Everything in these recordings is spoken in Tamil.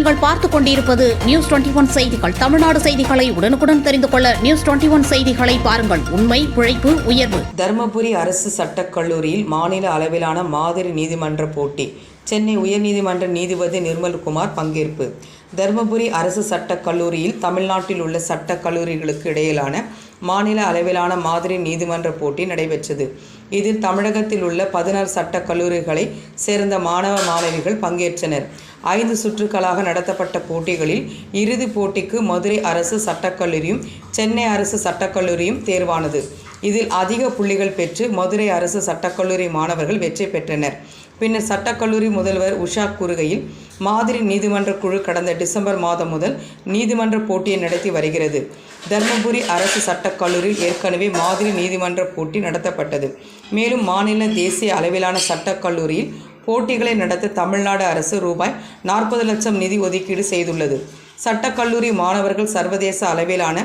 நீங்கள் பார்த்துக் கொண்டிருப்பது நியூஸ் 21 செய்திகள். தமிழ்நாடு செய்திகளை உடனுக்குடன் தெரிந்து கொள்ள நியூஸ் 21 செய்திகளை பாருங்கள். உண்மை, உழைப்பு, உயர்வு. தருமபுரி அரசு சட்டக் கல்லூரியில் மாநில அளவிலான மாதிரி நீதிமன்ற போட்டி. சென்னை உயர்நீதிமன்ற நீதிபதி நிர்மல்குமார் பங்கேற்பு. தருமபுரி அரசு சட்டக் கல்லூரியில் தமிழ்நாட்டில் உள்ள சட்டக் கல்லூரிகளுக்கு இடையிலான மாநில அளவிலான மாதிரி நீதிமன்ற போட்டி நடைபெற்றது. இதில் தமிழகத்தில் உள்ள 16 சட்டக் கல்லூரிகளை சேர்ந்த மாணவ மாணவிகள் பங்கேற்றனர். 5 சுற்றுக்களாக நடத்தப்பட்ட போட்டிகளில் இறுதிப் போட்டிக்கு மதுரை அரசு சட்டக்கல்லூரியும் சென்னை அரசு சட்டக்கல்லூரியும் தேர்வானது. இதில் அதிக புள்ளிகள் பெற்று மதுரை அரசு சட்டக்கல்லூரி மாணவர்கள் வெற்றி பெற்றனர். பின்னர் சட்டக்கல்லூரி முதல்வர் உஷா கூறுகையில், மாதிரி நீதிமன்ற குழு கடந்த டிசம்பர் மாதம் முதல் நீதிமன்ற போட்டியை நடத்தி வருகிறது. தருமபுரி அரசு சட்டக் கல்லூரியில் ஏற்கனவே மாதிரி நீதிமன்ற போட்டி நடத்தப்பட்டது. மேலும் மாநில தேசிய அளவிலான சட்டக் கல்லூரியில் போட்டிகளை நடத்த தமிழ்நாடு அரசு ரூபாய் 40 லட்சம் நிதி ஒதுக்கீடு செய்துள்ளது. சட்டக்கல்லூரி மாணவர்கள் சர்வதேச அளவிலான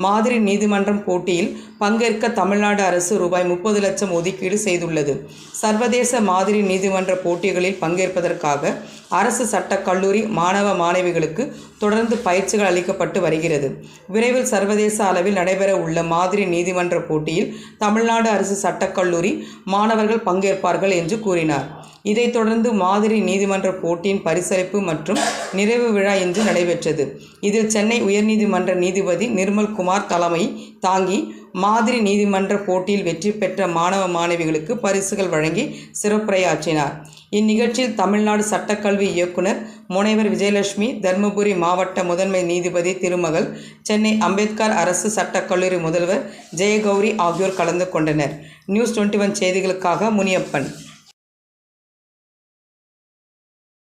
மாதிரி நீதிமன்றம் போட்டியில் பங்கேற்க தமிழ்நாடு அரசு ரூபாய் 30 லட்சம் ஒதுக்கீடு செய்துள்ளது. சர்வதேச மாதிரி நீதிமன்ற போட்டிகளில் பங்கேற்பதற்காக அரசு சட்டக்கல்லூரி மாணவ மாணவிகளுக்கு தொடர்ந்து பயிற்சிகள் அளிக்கப்பட்டு வருகிறது. விரைவில் சர்வதேச அளவில் நடைபெற உள்ள மாதிரி நீதிமன்ற போட்டியில் தமிழ்நாடு அரசு சட்டக்கல்லூரி மாணவர்கள் பங்கேற்பார்கள் என்று கூறினார். இதைத் தொடர்ந்து மாதிரி நீதிமன்ற போட்டியின் பரிசளிப்பு மற்றும் நிறைவு விழா இன்று நடைபெற்றது. இதில் சென்னை உயர்நீதிமன்ற நீதிபதி நிர்மல்குமார் தலைமை தாங்கி மாதிரி நீதிமன்ற போட்டியில் வெற்றி பெற்ற மாணவ மாணவிகளுக்கு பரிசுகள் வழங்கி சிறப்புரையாற்றினார். இந்நிகழ்ச்சியில் தமிழ்நாடு சட்டக்கல்வி இயக்குனர் முனைவர் விஜயலட்சுமி, தருமபுரி மாவட்ட முதன்மை நீதிபதி திருமகள், சென்னை அம்பேத்கர் அரசு சட்டக்கல்லூரி முதல்வர் ஜெயகௌரி ஆகியோர் கலந்து கொண்டனர். நியூஸ் 21 செய்திகளுக்காக முனியப்பன்.